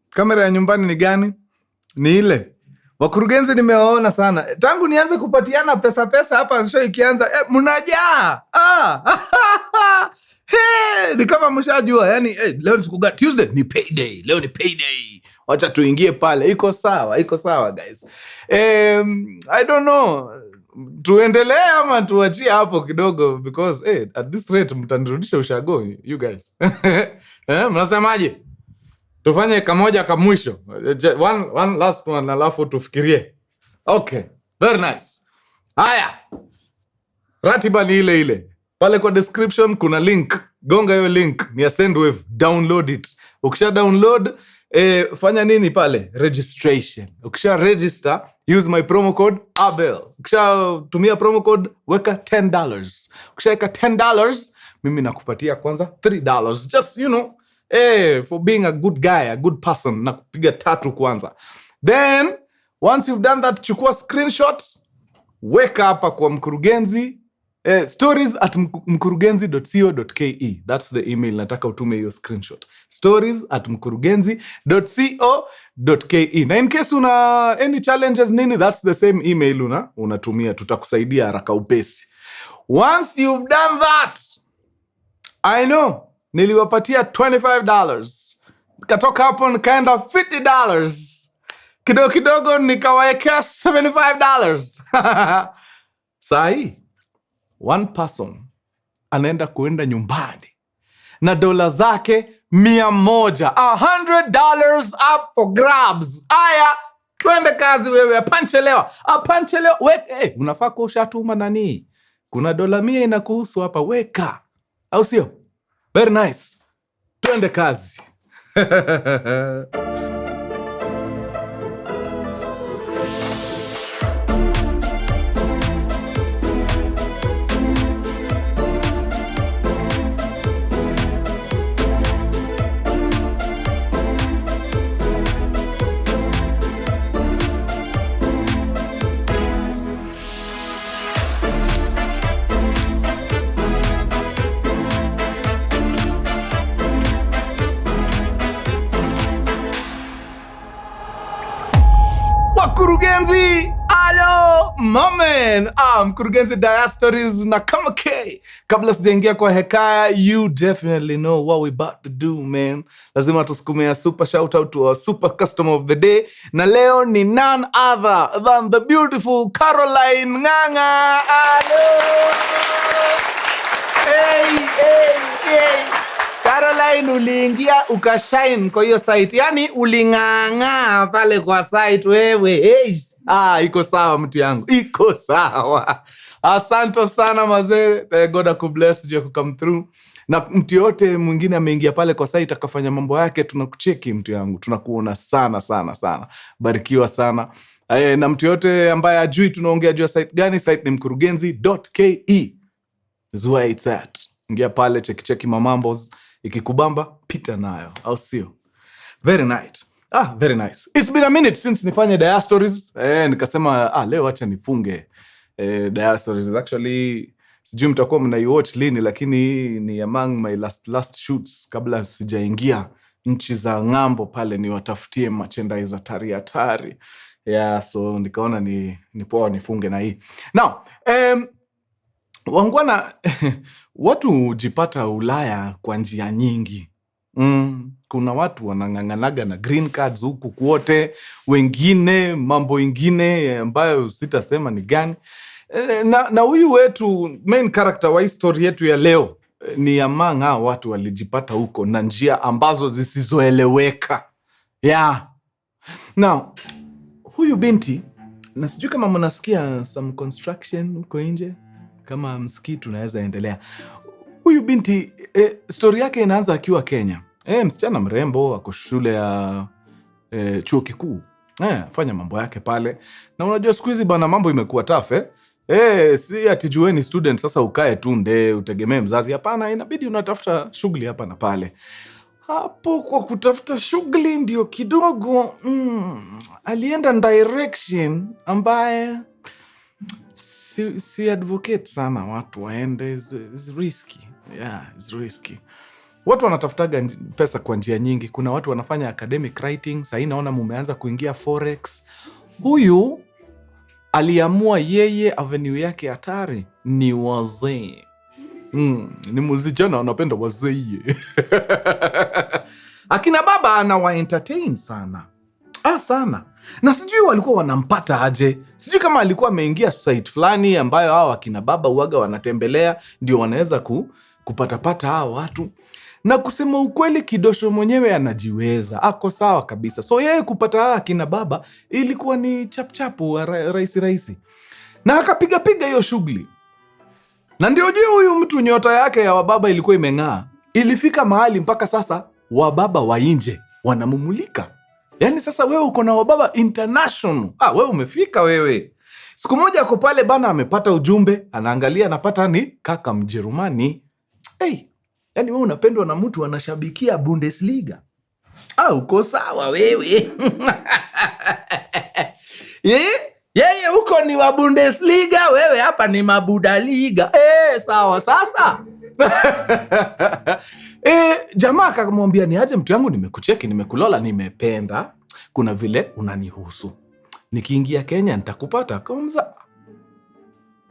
Kamera ya nyumbani ni gani? Ni ile. Wakurugenzi nimewaona sana. Tangu nianze kupatiana pesa hapa show ikianza, mnajaa. Hey, ni kama mshajua. Yaani leo ni siku gani? Tuesday ni payday. Leo ni payday. Wacha tuingie pale. Iko sawa guys. I don't know. Tuendelee ama tuachie hapo kidogo because at this rate mtanirudisha ushago you guys. Mnasemaje? Tufanye kamoja kamwisho. One last one alafu tufikirie. Okay, very nice. Haya. Ratiba ni ile. Pale kwa description kuna link. Gonga hiyo link. Ni ya Sendwave. Download it. Ukisha download, fanya nini pale? Registration. Ukisha register, use my promo code ABEL. Ukisha tumia promo code, weka $10. Ukisha weka $10, mimi nakupatia kwanza $3. Just, for being a good guy, a good person, na kupiga 3 kwanza. Then, once you've done that, chukua screenshot, weka hapa kwa mkurugenzi, stories@mkurugenzi.co.ke. That's the email, nataka utume hiyo screenshot. stories@mkurugenzi.co.ke. Na in case una any challenges nini, that's the same email unatumia, tutakusaidia haraka upesi. Once you've done that, I know, niliwapatia $25. Nikatoka hapo nikaenda $50. Kidogo nikawaekea $75. Sahi, one person anaenda kuenda nyumbani na dola zake 100. $100 up for grabs. Aya, twende kazi wewe. Apanchelewa. Unafaa kuwa ushatuma nani? Kuna dola 100 inakuhusu hapa, weka. Au sio? Very nice. Twende kazi. Mkurugenzi, alo, moment. Mkurugenzi Diastories na kama K. Kabla sijaingia kwa hekaya, you definitely know what we about to do, man. Lazima tusukumia super shout out to our super customer of the day. Na leo ni none other than the beautiful Caroline Ng'ang'a. Alo. Hey. Caroline, uliingia ukashine kwa hiyo site. Yani uling'ang'a pale kwa site wewe. Hey. Iko sawa mtu yangu. Iko sawa. Asante sana mazee. God akubless je come through. Na mtu yote mwingine ameingia pale kwa site akafanya mambo yake, tunakucheki mtu yangu. Tunakuona sana. Barikiwa sana. Na mtu yote ambaye ajui tunaongea juu ya site gani, site ni mkurugenzi.ke. Is where it's at. Ingia pale cheki mamambos. Ikikubamba pita nayo, au sio? Very nice. Very nice. It's been a minute since nifanye Diastories. Nikasema leo acha nifunge Diastories. Actually sijui mtakuwa mnaiwatch lini, lakini ni among my last shoots kabla sijaingia nchi za ng'ambo pale niwatafutie merchandise hatari. Yeah, so nikaona ni poa nifunge na hii. Now, wangwana watu hujipata Ulaya kwa njia nyingi. Kuna watu wanang'ang'anaga na green cards huku kwote, wengine mambo ingine ambayo sitasema ni gani. Na huyu wetu main character wa story yetu ya leo ni among hao watu walijipata huko na njia ambazo zisizoeleweka. Yeah. Now, huyu binti, na sijui kama mnasikia some construction huko nje. Kama msikii tunaweza endelea. Huyu binti story yake inaanza akiwa Kenya. Msichana mrembo ako shule ya chuo kikuu. Fanya mambo yake pale. Na unajua siku hizi bana mambo imekuwa tough. Si ati jueni student sasa ukae tu nde utegemee mzazi. Hapana, inabidi unatafuta shughuli hapa na pale. Hapo kwa kutafuta shughuli ndio kidogo alienda direction ambaye si advocate sana watu waende. Is risky. Yeah, it's risky. Watu wanatafutaga pesa kwa njia nyingi. Kuna watu wanafanya academic writing. Sasa naona mumeanza kuingia forex. Huyu aliamua yeye avenue yake hatari ni wazee. Ni muzijana wanapenda wazee. Akina baba anawa entertain sana. Sana. Na sijui walikuwa wanampata aje. Sijui kama alikuwa ameingia site fulani ambayo hao akina baba uaga wanatembelea ndio wanaweza kupatapata hao watu. Na kusema ukweli, Kidosho mwenyewe anajiweza. Ako sawa kabisa. So yeye kupata akina baba ilikuwa ni chapchapu rahisi. Na akapiga hiyo shughuli. Na ndio huyu mtu nyota yake ya wababa ilikuwa imeng'aa. Ilifika mahali mpaka sasa wababa wa nje wanamumulika. Yaani sasa wewe uko na wababa international. Wewe umefika wewe. Siku moja ako pale bana, amepata ujumbe, anaangalia anapata ni kaka Mjerumani. Yaani wewe unapendwa na mtu anashabikia Bundesliga. Uko sawa wewe. Yeye huko ni wa Bundesliga, wewe hapa ni mabudaliga. Sawa sasa. Jamaa akamwambia ni aje mtu yangu, nimekucheki, nimekulola, nimependa. Kuna vile unanihusu. Nikiingia Kenya nitakupata. Kamza.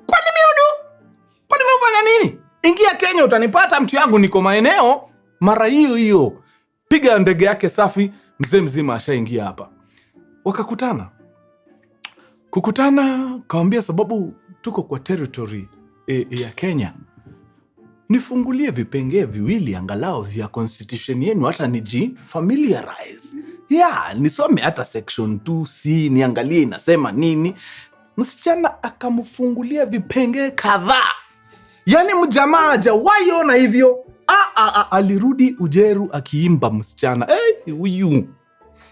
Kwani umefanya nini? Ingia Kenya utanipata mtu yangu, niko maeneo. Mara hiyo. Piga ndege yake safi, mzee mzima ashaingia hapa. Wakakutana. Kawambia sababu tuko kwa territory ya Kenya. Nifungulie vipengee viwili angalau vya constitution yenu hata niji familiarize. Nisome hata section 2C niangalie inasema nini. Msichana akamfungulia vipengee kadhaa. Yaani mjamaa hajawahi ona hivyo. Alirudi Ujeru akiimba msichana.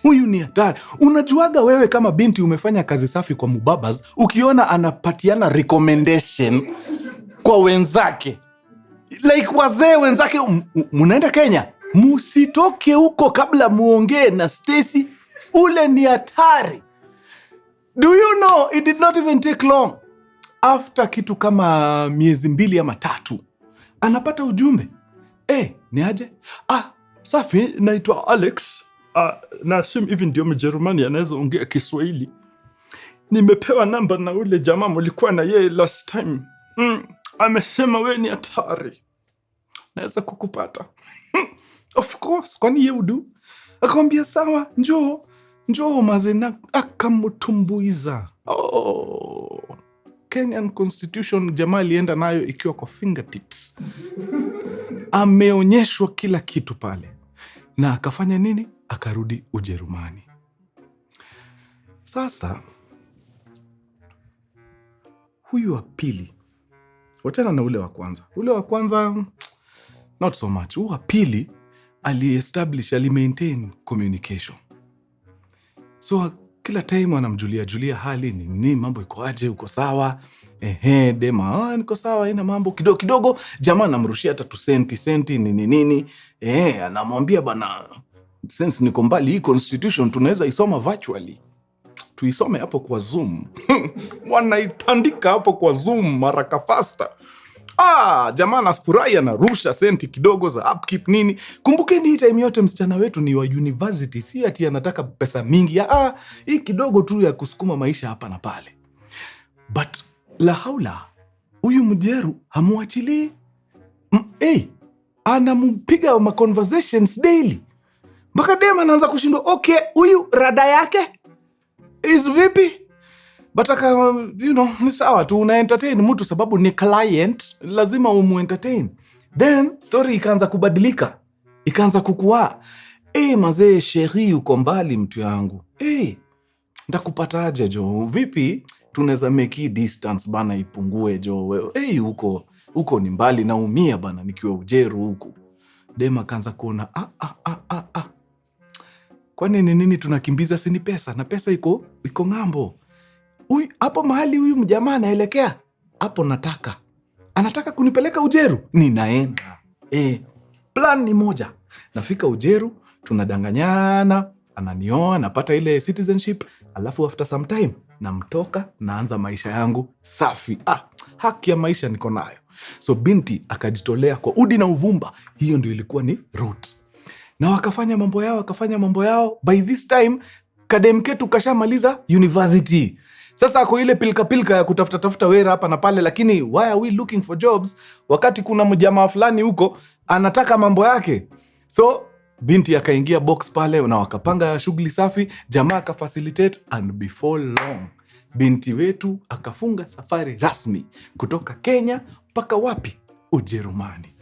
Huyu ni hatari. Unajuaga wewe kama binti umefanya kazi safi kwa mubabas, ukiona anapatiana recommendation kwa wenzake. Like wazee wenzake, munaenda Kenya, musitoke huko kabla muongee na Stacy. Ule ni hatari. Do you know it did not even take long. After kitu kama miezi 2 ama 3 anapata ujumbe. Ni aje? Safi, naitwa Alex. Na simu hivi ndio Mjerumani anaweza ongea Kiswahili. Nimepewa namba na ule jamaa mlikuwa na yeye last time. Amesema we ni hatari. Naweza kukupata. Of course, kwani yeye udu? Akamwambia sawa, njoo mazena. Akamutumbuiza. Kenyan Constitution jamaa alienda nayo ikiwa kwa fingertips. Ameonyeshwa kila kitu pale. Na akafanya nini? Akarudi Ujerumani. Sasa huyu wa pili, wachana na ule wa kwanza. Ule wa kwanza not so much. Huyu wa pili ali-maintain communication. So kila time anamjulia hali ni mambo iko aje, uko sawa? Dema, niko sawa, ina mambo kidogo. Jamaa anamrushia hata tu senti nini. Anamwambia bana, since niko mbali, hii constitution tunaweza isoma virtually. Tuisome hapo kwa Zoom. Wanaitandika hapo kwa Zoom maraka faster. Jamaa anafurahi, anarusha senti kidogo za upkeep nini. Kumbukeni hii time yote msichana wetu ni wa university, si ati anataka pesa mingi. Hii kidogo tu ya kusukuma maisha hapa na pale. But la haula, huyu Mjeru hamuachili. Anampiga ma conversations daily. Mpaka dem anaanza kushindwa, okay, huyu rada yake is vipi? But ni sawa tu, una entertain mtu sababu ni client, lazima umu-entertain. Then story ikaanza kubadilika, ikaanza kukua. Mazee sheri uko mbali mtu yangu. Ndakupata aje jo? Vipi tunaweza make distance bana ipungue jo? Wewe huko ni mbali, naumia bana nikiwa Ujeru huku. Dema kaanza kuona kwani nini tunakimbiza, si ni pesa? Na pesa iko ng'ambo. Hapo mahali huyu mjamaa anaelekea hapo, anataka kunipeleka Ujeru, ninaenda. Plan ni moja, nafika Ujeru, tunadanganyana, ananioa, napata ile citizenship, alafu after some time namtoka, naanza maisha yangu safi. haki ya maisha niko nayo. So binti akajitolea kwa udi na uvumba. Hiyo ndio ilikuwa ni route. Na wakafanya mambo yao. By this time kadem ketu kashamaliza university. Sasa ako ile pilka ya kutafuta wera hapa na pale, lakini why are we looking for jobs wakati kuna mjamaa fulani huko anataka mambo yake? So binti akaingia box pale na wakapanga shughuli safi, jamaa akafacilitate, and before long binti wetu akafunga safari rasmi kutoka Kenya mpaka wapi? Ujerumani.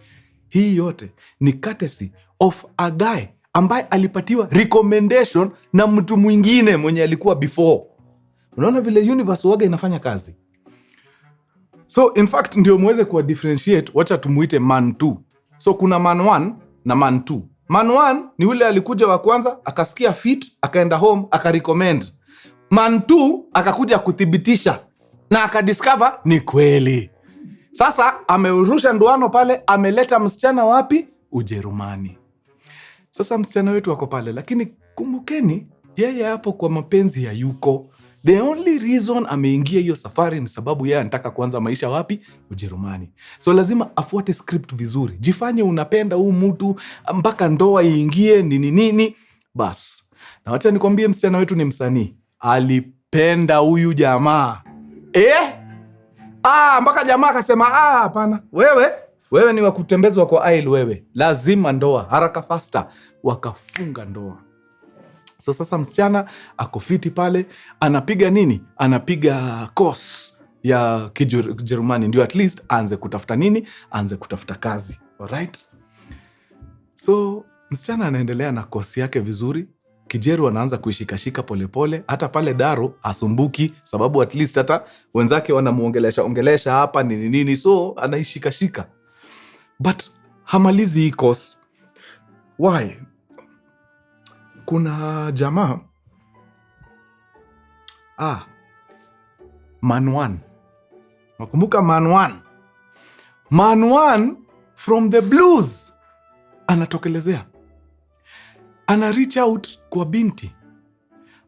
Hii yote ni courtesy of a guy ambaye alipatiwa recommendation na mtu mwingine mwenye alikuwa before. Unaona vile universe waga inafanya kazi. So in fact ndio muweze kuwa differentiate, wacha tumuite man 2. So kuna man 1 na man 2. Man 1 ni ule alikuja wa kwanza, akasikia fit, akaenda home, akarecommend. Man 2 akakuja kuthibitisha na akadiscover ni kweli. Sasa amerusha ndoano pale, ameleta msichana wapi? Ujerumani. Sasa msichana wetu wako pale, lakini kumbukeni yeye hapo kwa mapenzi ya yuko. The only reason ameingia hiyo safari ni sababu yeye anataka kuanza maisha wapi? Ujerumani. So lazima afuate script vizuri. Jifanye unapenda huu mtu mpaka ndoa iingie nini. Bas. Na wacha nikwambie msichana wetu ni msanii. Alipenda huyu jamaa. Mpaka jamaa akasema hapana. Wewe ni wakutembezwa kwa aisle wewe. Lazima ndoa, haraka faster. Wakafunga ndoa. So sasa msichana ako fiti pale, anapiga nini? Anapiga course ya Kijerumani ndio at least aanze kutafuta nini? Aanze kutafuta kazi. Alright? So msichana anaendelea na course yake vizuri. Kijeru anaanza kuishikashika polepole, hata pale Daro asumbuki sababu at least hata wenzake wanamuongelesha hapa nini. So anaishikashika. But hamalizi hii course. Why? Kuna jamaa Man 1. Nakumbuka Man 1. Man 1 from the blues anatokelezea. Ana reach out kwa binti.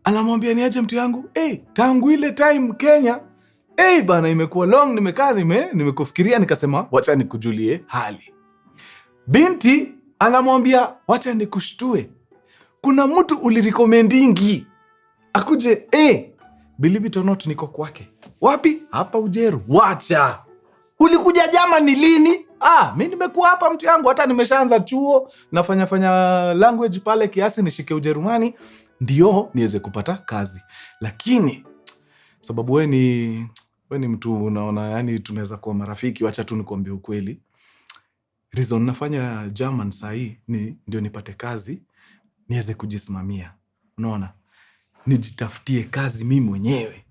Anamwambia niaje mtu yangu? Tangu ile time Kenya. Bana imekuwa long, nimekaa nimekufikiria nikasema wacha nikujulie hali. Binti anamwambia wacha nikushtue. Kuna mtu ulirecommendingi akuje, believe it or not, niko kwake. Wapi? Hapa Ujeru. Wacha. Ulikuja jama ni lini? Mimi nimekuwa hapa mtu yangu, hata nimeshaanza chuo, nafanya language pale kiasi nishike Ujerumani ndio niweze kupata kazi. Lakini sababu wewe ni mtu unaona, yani tunaweza kuwa marafiki, wacha tu nikwambie ukweli. Reason nafanya German sahi ndio nipate kazi, niweze kujisimamia. Unaona? Nijitafutie kazi mimi mwenyewe.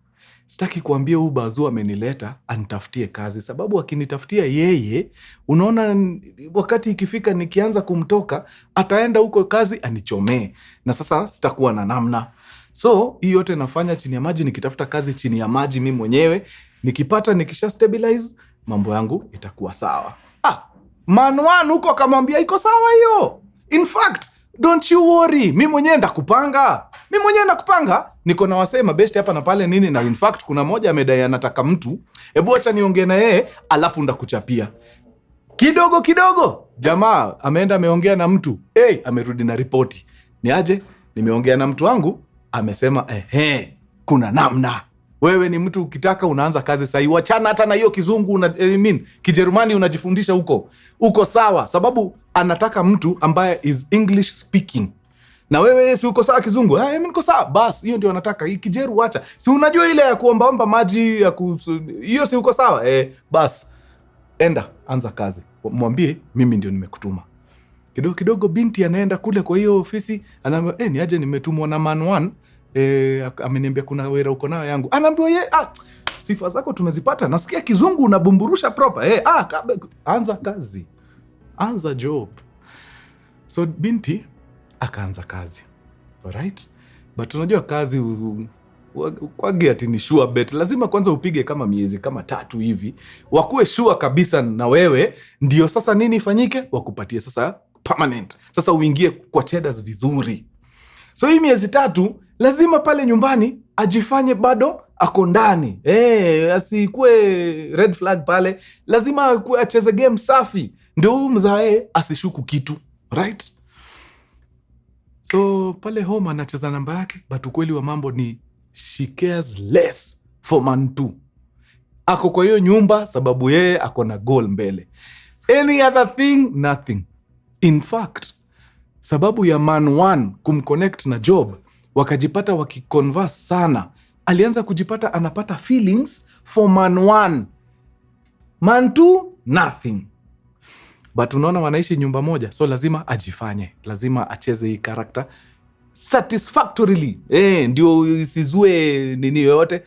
Sitaki kuambia huyu Bazuu amenileta anitafutie kazi, sababu akinitafutia yeye, unaona wakati ikifika nikianza kumtoka, ataenda huko kazi anichomee. Na sasa sitakuwa na namna. So, hii yote nafanya chini ya maji, nikitafuta kazi chini ya maji mimi mwenyewe, nikipata nikisha stabilize, mambo yangu itakuwa sawa. Man 1 huko akamwambia iko sawa hiyo. In fact, don't you worry, mimi mwenyewe ndakupanga. Niko na wasema best hapa na pale nini, na in fact kuna moja amedai anataka mtu. Hebu acha niongee na yeye alafu ndakuchapia. Kidogo jamaa ameenda ameongea na mtu. Amerudi na ripoti. Ni aje? Nimeongea na mtu wangu, amesema kuna namna. Wewe ni mtu ukitaka unaanza kazi sahi. Wachana hata na hiyo kizungu Kijerumani unajifundisha huko. Uko sawa sababu anataka mtu ambaye is English speaking. Na wewe si uko sawa kizungu? Mimi niko sawa. Bas, hiyo ndio anataka. Hii Kijeru acha. Si unajua ile ya kuombaomba maji hiyo si uko sawa? Bas. Enda anza kazi. Mwambie mimi ndio nimekutuma. Kidogo binti anaenda kule kwa hiyo ofisi, anaambia ni aje nimetumwa na Man 1. Ameniambia kuna wera uko nayo yangu. Anaambia sifa zako tumezipata. Nasikia kizungu unabumburusha proper. Anza kazi. Anza job. So binti akaanza kazi. Alright? But unajua kazi kwage ati ni sure bet. Lazima kwanza upige kama miezi kama 3 hivi. Wakuwe sure kabisa na wewe. Ndio sasa nini ifanyike? Wakupatie sasa permanent. Sasa uingie kwa cheddars vizuri. So hii miezi 3 lazima pale nyumbani ajifanye bado ako ndani, asikue red flag pale, lazima acheze game safi ndio huyu mzae asishuku kitu, right? So pale home anacheza namba yake, but ukweli wa mambo ni she cares less for Man 2. Ako kwa hiyo nyumba sababu yeye ako na goal mbele. Any other thing, nothing. In fact, sababu ya Man 1 kumconnect na Job, wakajipata wakiconverse sana. Alianza kujipata anapata feelings for Man 1. Man 2, nothing. But unaona wanaishi nyumba moja, so lazima ajifanye. Lazima acheze hii character satisfactorily. Ndio isizue nini yoyote.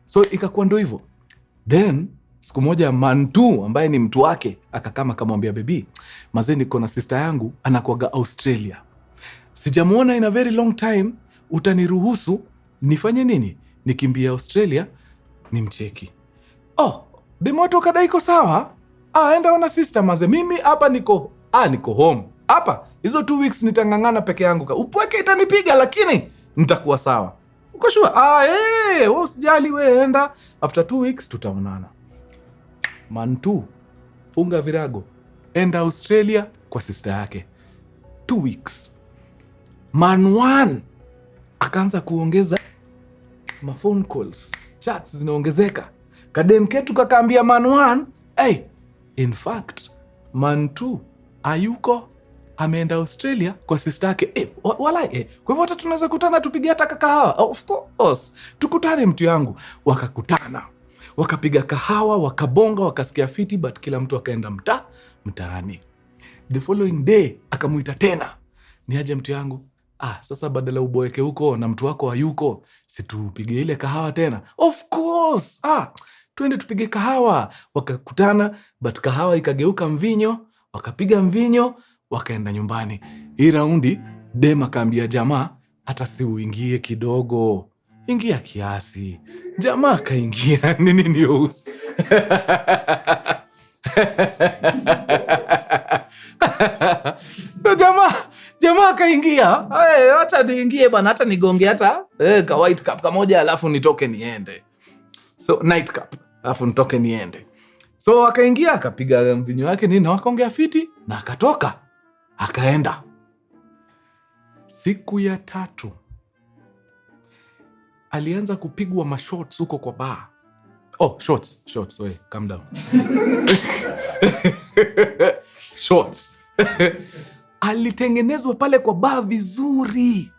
So ikakuwa ndo hivyo. Then siku moja Man 2 ambaye ni mtu wake akakama akamwambia, baby, mazee niko na sister yangu anakuaga Australia. Sijamuona in a very long time, utaniruhusu nifanye nini? Nikimbia Australia nimcheki. Demoto kada iko sawa? Enda ona sister mazee. Mimi hapa niko home. Hapa hizo 2 weeks nitangangana peke yangu. Upweke itanipiga lakini nitakuwa sawa. Uko sure? Wewe usijali, wewe enda. After 2 weeks tutaonana. Man 2 funga virago, enda Australia kwa sister yake. 2 weeks. Man 1 akaanza kuongeza ma phone calls, chats zinaongezeka. Kadem ketu kakaambia Man 1, in fact Man 2 ayuko ameenda Australia kwa sister yake. Walai, kwa hivyo hata tunaweza kutana tupige hata kahawa. Of course, tukutane mtu yangu. Wakakutana, wakapiga kahawa, wakabonga, wakasikia fiti, but kila mtu akaenda mtaani. The following day akamuita tena, ni aje mtu yangu? Sasa badala uboeke huko na mtu wako hayuko, situpige ile kahawa tena. Of course, tuende tupige kahawa. Wakakutana, but kahawa ikageuka mvinyo, wakapiga mvinyo, wakaenda nyumbani. Hii raundi dem akaambia jamaa, hata si uingie kidogo, ingia kiasi. Jamaa akaingia. Nini news? So jamaa akaingia. Hata niingie bana, hata nigonge hata ka white cup kamoja alafu nitoke niende. So night cup alafu nitoke niende. So akaingia, akapiga mvinyo wake nini, na wakaongea fiti, na akatoka akaenda. Siku ya 3 alianza kupigwa mashots huko kwa bar. Shots, calm down. Shots. Alitengenezwa pale kwa bar vizuri.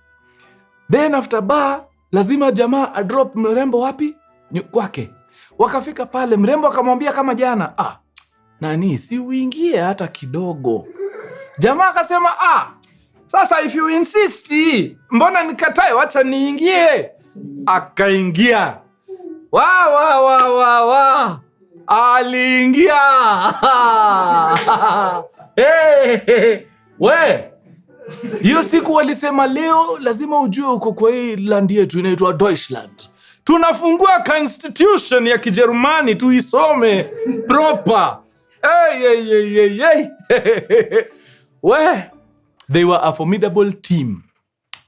Then after bar, lazima jamaa adrop mrembo wapi? Kwake. Wakafika pale, mrembo akamwambia kama jana, nani, si uingie hata kidogo. Jamaa akasema, sasa if you insist, mbona nikatae, wacha niingie. Akaingia. Aliingia. Hiyo siku walisema, leo lazima ujue uko kwa hii land yetu inaitwa Deutschland. Tunafungua constitution ya Kijerumani tuisome proper. They were a formidable team.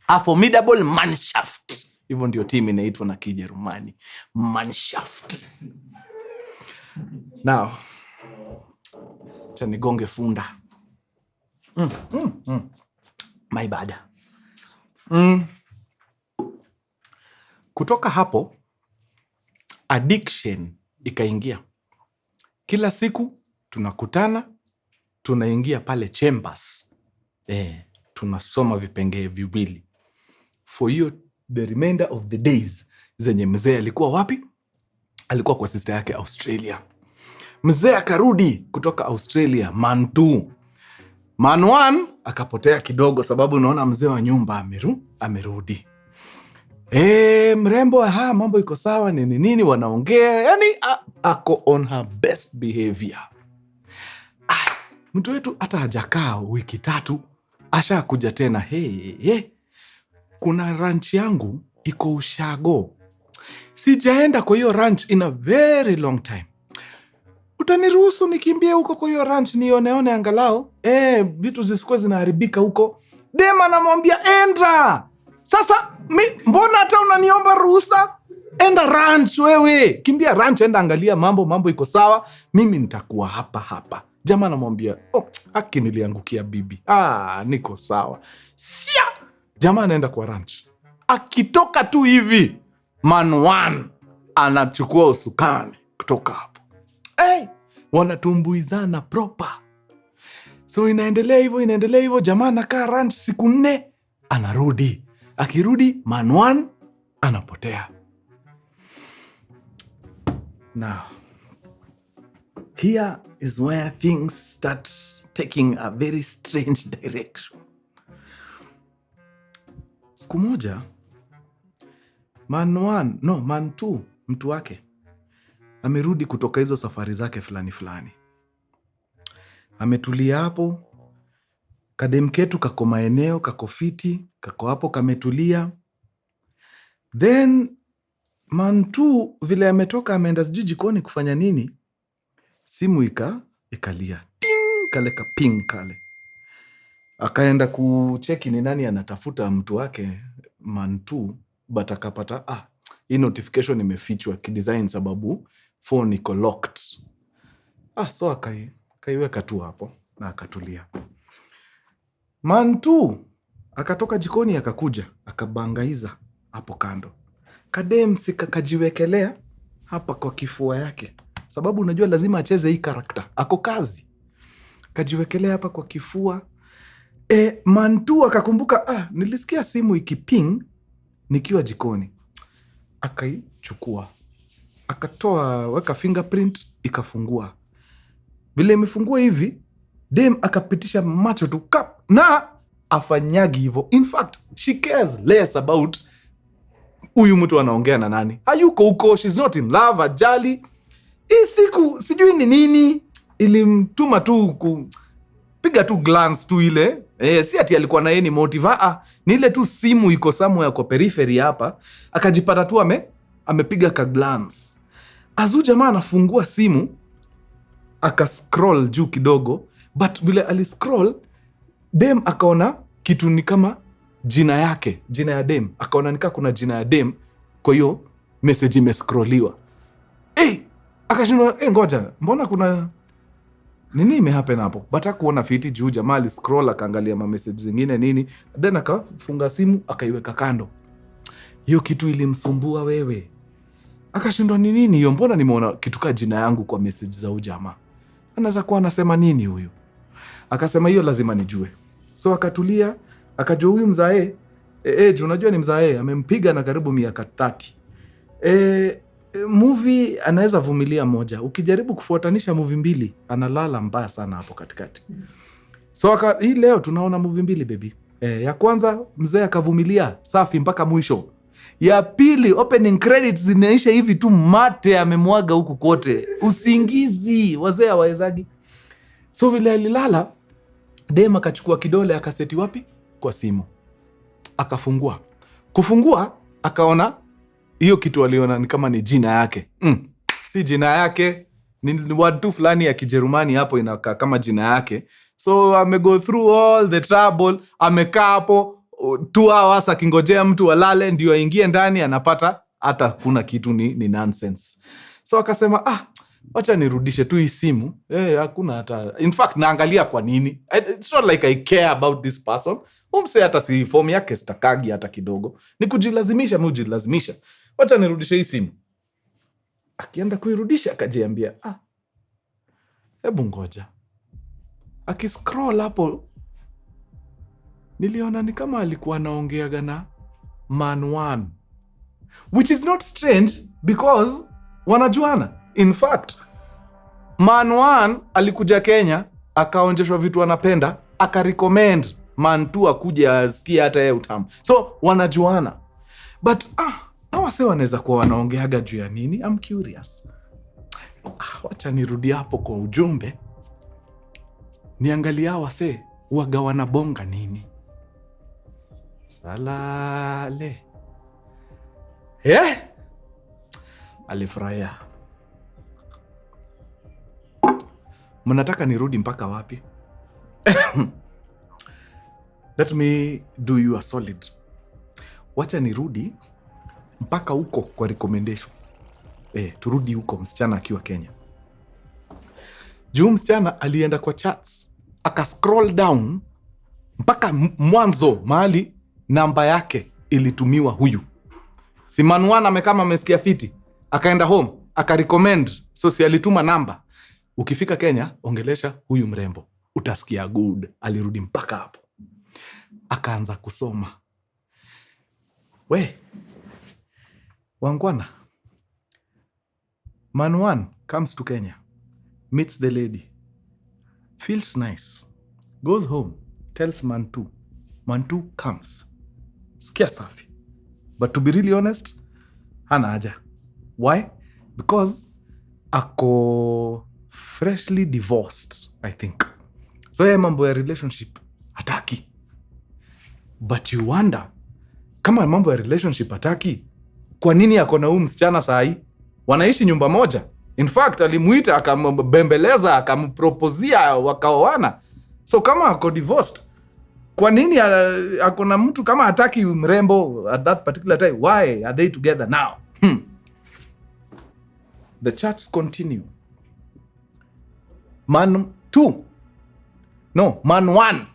A formidable Mannschaft. Hivyo ndio team inaitwa na Kijerumani. Mannschaft. Now, nigonge funda. My bad. Kutoka hapo, addiction ikaingia. Kila siku tunakutana, tunaingia pale chambers. Tunasoma vipengee viwili. For you, the remainder of the days zenye mzee alikuwa wapi? Alikuwa kwa sister yake Australia. Mzee akarudi kutoka Australia, Man 2. Man 1 akapotea kidogo sababu unaona mzee wa nyumba amerudi. Mrembo, mambo iko sawa, nini wanaongea, yani ako on her best behavior. Mtu wetu hata hajakaa wiki 3 asha kuja tena. Kuna ranch yangu iko Ushago, sijaenda kwa hiyo ranch in a very long time. Utaniruhusu nikimbie huko kwa hiyo ranch nioneone angalau vitu zisikuwe zinaharibika huko? Dema namwambia enda. Sasa mbona hata unaniomba ruhusa? enda ranch wewe, kimbia ranch, enda angalia mambo iko sawa, mimi nitakuwa hapa. Jamaa anamwambia, haki niliangukia bibi, niko sawa. Sia, jamaa anaenda kwa ranch. Akitoka tu hivi, man one anachukua usukani kutoka hapo. Wanatumbuizana proper. So inaendelea hivyo, jamaa anakaa ranch siku 4, anarudi. Akirudi, man one anapotea. Now, here is where things start taking a very strange direction. Siku moja, man two, mtu wake, amerudi kutoka hizo safari zake fulani. Ametulia hapo, kadem ketu kako maeneo, kako fiti, kako hapo kametulia. Then, man two, vile ametoka ameenda sijui jikoni kufanya nini, simu ikalia. Ting, kale kaping kale. Akaenda kucheki ni nani anatafuta mtu wake, man two, but akapata, hii notification imefichwa kidesign sababu phone iko locked. So akaiweka tu hapo na akatulia. Man two akatoka jikoni akakuja, akabangaiza hapo kando. Kadem kajiwekelea hapa kwa kifua yake. Sababu unajua lazima acheze hii karakter. Ako kazi. Kajiwekelea hapa kwa kifua. Man two akakumbuka, nilisikia simu ikiping nikiwa jikoni. Akaichukua. Akatoa, weka fingerprint, ikafungua. Vile imefungua hivi, dem akapitisha macho tu kap na afanyagi hivyo. In fact, she cares less about huyu mtu anaongea na nani. Hayuko huko, she's not in love, ajali. Hii siku sijui ni nini ilimtuma tu kupiga tu glance tu ile. Si ati alikuwa na yeye ni motive. Ni ile tu simu iko somewhere kwa periphery hapa. Akajipata tu amepiga ka glance. Azu jamaa anafungua simu, akascroll juu kidogo, but vile aliscroll, dem akaona kitu ni kama jina yake, jina ya dem. Akaona nika kuna jina ya dem, kwa hiyo message imescrolliwa. Akashindwa, ngoja, mbona kuna nini imehappen hapo? But hakuona fiti juu jamaa aliscroll, akaangalia ma message zingine nini, then akafunga simu, akaiweka kando. Hiyo kitu ilimsumbua wewe. Akashindwa ni nini hiyo? Mbona nimeona kitu ka jina yangu kwa message za jamaa? Anaweza kuwa anasema nini huyu? Akasema hiyo lazima nijue. So akatulia, akajua huyu mzae, unajua ni mzae, amempiga na karibu miaka 30. Movie anaweza vumilia moja. Ukijaribu kufuatanisha movie 2, analala mbaya sana hapo katikati. So hii leo tunaona movie 2 baby. Ya kwanza mzee akavumilia safi mpaka mwisho. Ya pili opening credits zinaisha hivi tu, mate amemwaga huku kote. Usingizi, wazee hawawezagi. So vile alilala, dem akachukua kidole akaseti wapi? Kwa simu. Akafungua. Kufungua akaona hiyo kitu aliona ni kama ni jina yake. Si jina yake, ni word tu fulani ya Kijerumani hapo inakaa kama jina yake. So amego through all the trouble, amekaa hapo 2 hours akingojea mtu alale ndio aingie ndani, anapata hata kuna kitu ni nonsense. So akasema, wacha nirudishe tu hii simu. Hakuna hata, in fact naangalia kwa nini. It's not like I care about this person. Umse hata si form yake stakagi hata kidogo. Ni kujilazimisha. Wacha nirudishe hii simu. Akienda kuirudisha akajiambia, hebu ngoja. Akiscroll hapo, niliona ni kama alikuwa anaongeaga na man one. Which is not strange because wanajuana. In fact, man one alikuja Kenya, akaonjeshwa vitu anapenda, akarecommend man two akuje asikie hata yeye utamu. So wanajuana. But hawa sasa wanaweza kuwa wanaongeaga juu ya nini? I'm curious. Wacha nirudi hapo kwa ujumbe. Niangalia hawa sasa waga wanabonga nini? Salale. Alifurahia. Mnataka nirudi mpaka wapi? Let me do you a solid. Wacha nirudi mpaka huko kwa recommendation. Turudi huko msichana akiwa Kenya. Juu msichana alienda kwa chats, aka scroll down mpaka mwanzo mahali namba yake ilitumiwa huyu. Si Manuan amekama amesikia fiti, akaenda home, aka recommend, so si alituma namba. Ukifika Kenya, ongelesha huyu mrembo, utasikia good. Alirudi mpaka hapo, akaanza kusoma. Wangwana, Manuan comes to Kenya, meets the lady, feels nice, goes home, tells Mantu. Mantu comes. Sikia safi. But to be really honest, hana haja. Why? Because ako freshly divorced, I think. So mambo ya relationship hataki. But you wonder, kama mambo ya relationship hataki, kwa nini ako na huyu msichana sahi? Wanaishi nyumba moja. In fact, alimuita, akambembeleza, akampropozia, wakaoana. So kama ako divorced, kwa nini ako na mtu kama hataki mrembo at that particular time? Why are they together now? The chats continue. Man 1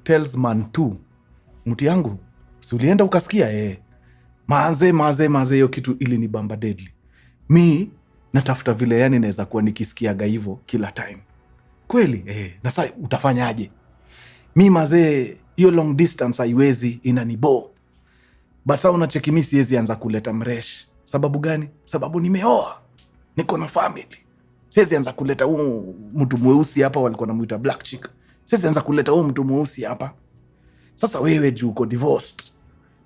tells Man 2, mtu yangu, si ulienda ukasikia? Maze hiyo kitu ili ni bamba deadly. Mi natafuta vile yani naweza kuwa nikisikiaga hivyo kila time. Kweli? Na sasa utafanyaje? Mi maze hiyo long distance haiwezi, inanibo. But sasa unacheki mimi siwezi anza kuleta mresh. Sababu gani? Sababu nimeoa. Niko na family. Siwezi anza kuleta huyu mtu mweusi hapa, walikuwa wanamuita black chick. Siwezi anza kuleta huyu mtu mweusi hapa. Sasa wewe juu uko divorced,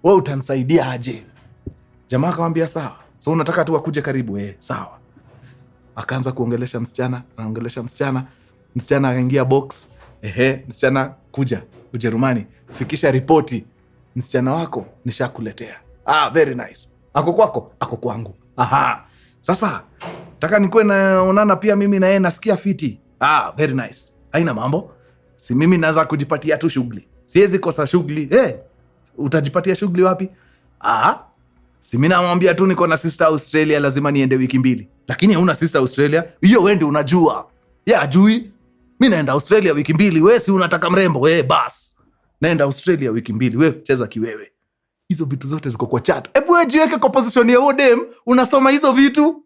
wewe utanisaidia aje? Jamaa akamwambia sawa. So unataka tu akuje karibu? Sawa. Akaanza kuongelesha msichana, anaongelesha msichana. Msichana akaingia box. Msichana kuja Ujerumani, fikisha ripoti. Msichana wako nishakuletea. Very nice. Ako kwako? Ako kwangu. Sasa taka nikuwe naonana pia mimi na yeye, nasikia fiti. Very nice. Haina mambo. Si mimi naweza kujipatia tu shughuli. Siwezi kosa shughuli. Utajipatia shughuli wapi? Si mimi namwambia tu niko na sister Australia, lazima niende wiki 2. Lakini hauna sister Australia? Hiyo wewe ndio unajua. Ajui. Mimi naenda Australia wiki 2, wewe si unataka mrembo? Bas. Naenda Australia wiki 2, wewe cheza kiwewe. Hizo vitu zote ziko kwa chat. Hebu wewe jiweke kwa position ya odem, unasoma hizo vitu.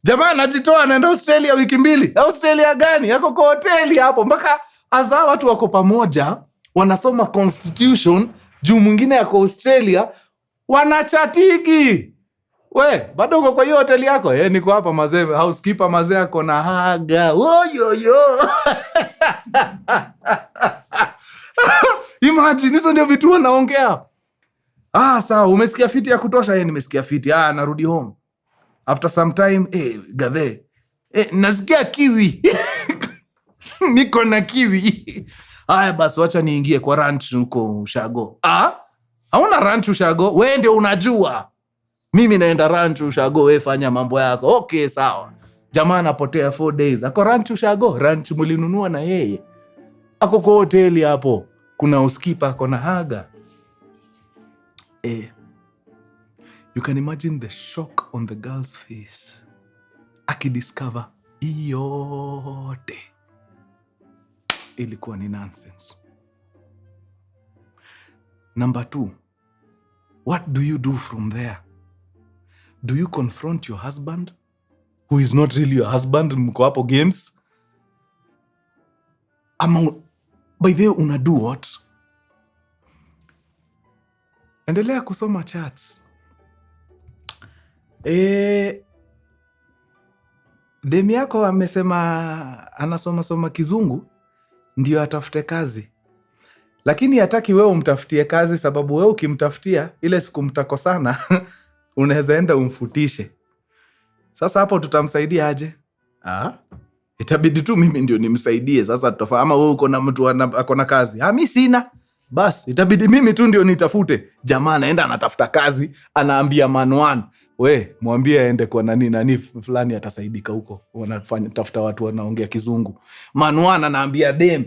Jamaa anajitoa anaenda Australia wiki 2. Australia gani? Yako kwa hoteli hapo. Mpaka azaa watu wako pamoja, wanasoma constitution, juu mwingine yako Australia, wanachatigi. Bado uko kwa hiyo hoteli yako? Niko hapa mazee, housekeeper mazee ako na haga. Imagine, hizo ndio vitu wanaongea. Sawa, umesikia fiti ya kutosha? Nimesikia fiti. Narudi home. After some time, gadhe. Nasikia kiwi. Niko na kiwi. Basi wacha niingie kwa ranch huko Ushago. Hauna ranch Ushago? Wewe ndio unajua. Mimi naenda ranch Ushago, wewe fanya mambo yako. Okay, sawa. Jamaa anapotea 4 days. Ako ranch Ushago, ranch mlinunua na yeye. Ako kwa hoteli hapo. Kuna housekeeper ako na haga. You can imagine the shock on the girl's face. Akidiscover yote ilikuwa ni nonsense. Number 2, what do you do from there? Do you confront your husband, who is not really your husband? Mko hapo games? Ama by the way una do what? Endelea kusoma chats. Demi yako amesema anasoma kizungu ndio atafute kazi. Lakini hataki wewe umtafutie kazi, sababu wewe ukimtafutia ile siku mtakosana unaweza enda umfutishe. Sasa hapo tutamsaidia aje? Itabidi tu mimi ndio nimsaidie. Sasa tutafanya ama wewe uko na mtu ako na kazi? Mimi sina. Bas, itabidi mimi tu ndio nitafute. Jamaa anaenda anatafuta kazi, anaambia Manuan, mwambie aende kwa nani fulani atasaidika huko. Wanafanya tafuta watu wanaongea kizungu. Manuan anaambia dem,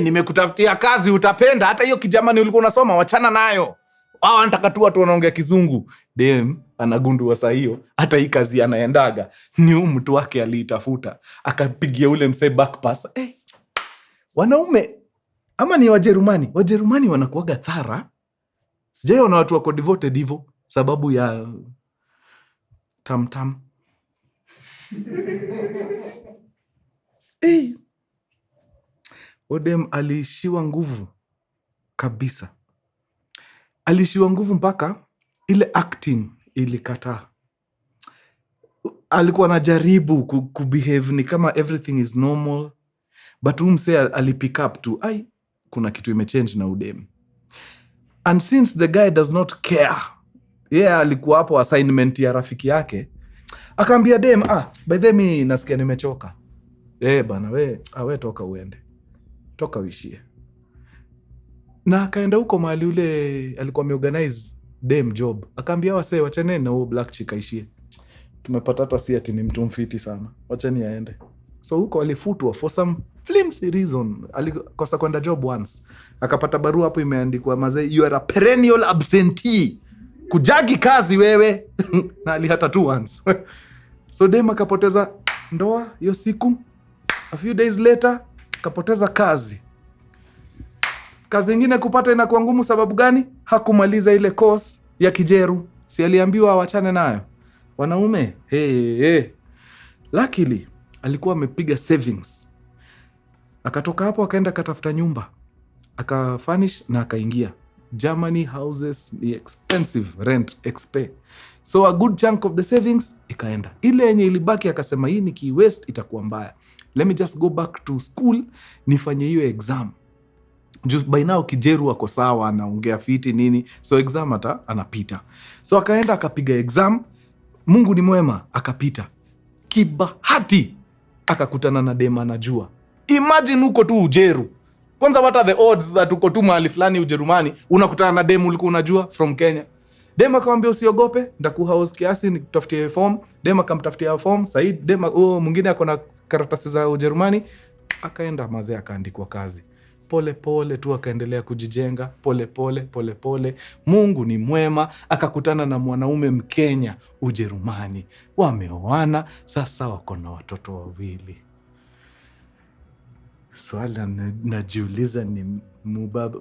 nimekutafutia kazi utapenda, hata hiyo kijamani ulikuwa unasoma wachana nayo. Anataka tu watu wanaongea kizungu. Dem anagundua saa hiyo hata hii kazi anaendaga ni mtu wake aliitafuta, akapigia ule msee back pass. Wanaume ama ni Wajerumani wanakuaga thara. Sijaona watu wako devoted hivyo sababu ya tam. Odem aliishiwa nguvu kabisa. Alishiwa nguvu mpaka ile acting ilikataa. Alikuwa anajaribu kubehave ni kama everything is normal, but mse alipick up tu kuna kitu imechange na udem. And since the guy does not care, alikuwa hapo assignment ya rafiki yake, akaambia dem, by the way nasikia nimechoka. Bana we toka uende. Toka uishie. Na akaenda huko mahali ule alikuwa ameorganize dem job. Akaambia wasee wachane na huo black chick aishie. Tumepata hata si ati ni mtu mfiti sana. Wachani aende. So huko alifutwa for some flimsy reason. Alikosa kwenda job once. Akapata barua hapo imeandikwa mazee, you are a perennial absentee. Kujagi kazi wewe. Na alihata tu once. So dem akapoteza ndoa hiyo siku. A few days later akapoteza kazi. Kazi ingine kupata inakuwa ngumu sababu gani? Hakumaliza ile course ya kijeru. Si aliambiwa awachane nayo. Wanaume, Luckily, alikuwa amepiga savings. Akatoka hapo akaenda katafuta nyumba. Akafurnish na akaingia. Germany houses ni expensive, rent, expe. So a good chunk of the savings ikaenda. Ile yenye ilibaki akasema hii nikiwaste itakuwa mbaya. Let me just go back to school nifanye hiyo exam. By now kijeru wako sawa, anaongea fiti nini, so exam hata anapita. So akaenda akapiga exam, Mungu ni mwema, akapita. Kibahati akakutana na dem anajua. Imagine uko tu ujeru. Kwanza what are the odds that uko tu mahali fulani Ujerumani unakutana na dem ulikuwa unajua from Kenya. Dem akamwambia usiogope, ndakuhouse kiasi nikutafutie form. Dem akamtafutia form, Said dem mwingine ako na karatasi za Ujerumani, akaenda mazee akaandikwa kazi. Pole pole tu akaendelea kujijenga, pole pole. Mungu ni mwema, akakutana na mwanaume Mkenya Ujerumani. Wameoana, sasa wako na watoto 2. Swala najiuliza ni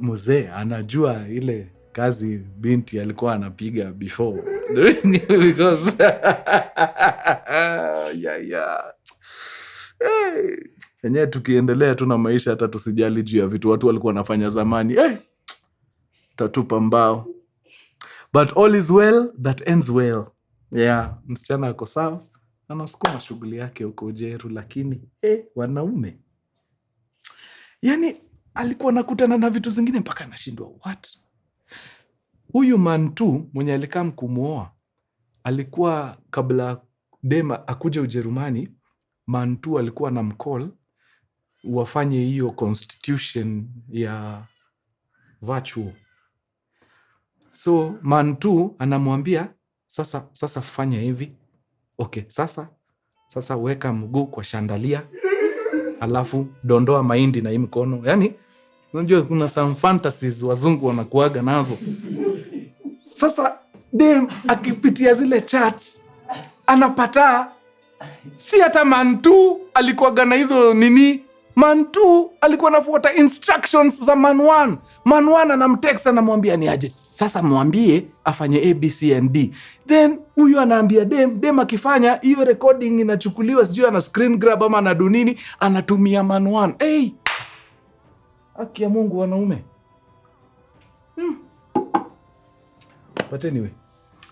mzee anajua ile kazi binti alikuwa anapiga before. Because Enyewe tukiendelea tu na maisha hata tusijali juu ya vitu watu walikuwa wanafanya zamani. Tatupa mbao. But all is well that ends well. Msichana ako sawa. Anasukuma shughuli yake huko Ujeru, lakini wanaume. Yani alikuwa nakutana na vitu zingine mpaka anashindwa what? Huyu man tu mwenye alikam kumuoa alikuwa kabla Dema akuje Ujerumani, man tu alikuwa na mcall wafanye hiyo constitution ya virtual. So man tu anamwambia sasa fanya hivi. Okay, sasa weka mguu kwa shandalia. Alafu dondoa mahindi na hii mkono. Yani unajua kuna some fantasies wazungu wanakuaga nazo. Sasa dem akipitia zile charts anapata si hata Mantu alikuwa na hizo nini. Mantu alikuwa anafuata instructions za Man1. Man1 anamtext anamwambia ni aje. Sasa mwambie afanye ABCD. Then huyu anaambia dem akifanya hiyo recording inachukuliwa, sijui ana screen grab ama anadu nini, anatumia Man1. Haki ya Mungu wanaume. But anyway,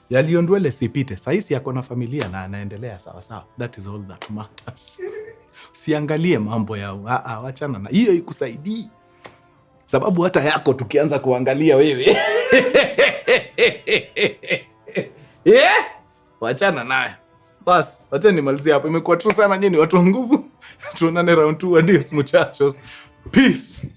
yaliondwele sipite. Saisi yako na familia na anaendelea sawa. That is all that matters. Usiangalie mambo yao. Wachana na hiyo ikusaidii. Sababu hata yako tukianza kuangalia wewe. Wachana naye. Bas, wacha nimalizie hapo. Imekuwa tu sana nyinyi watu wa nguvu. Tuonane round 2 adios muchachos. Peace.